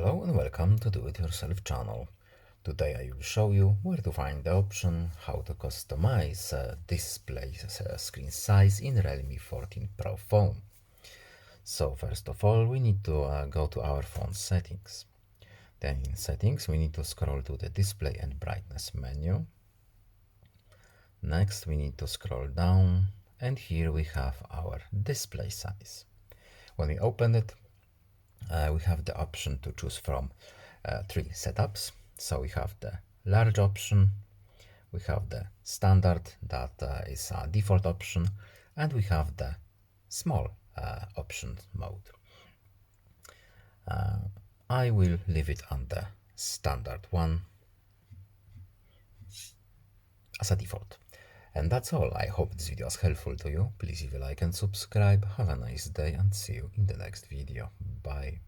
Hello and welcome to Do-It-Yourself channel. Today I will show you where to find the option how to customize display screen size in Realme 14 Pro phone. So first of all we need to go to our phone settings. Then in settings we need to scroll to the display and brightness menu. Next we need to scroll down and here we have our display size. When we open it, we have the option to choose from three setups. So we have the large option, we have the standard that is a default option, and we have the small option mode. I will leave it on the standard one as a default. And that's all. I hope this video was helpful to you. Please leave a like and subscribe. Have a nice day and see you in the next video. Bye.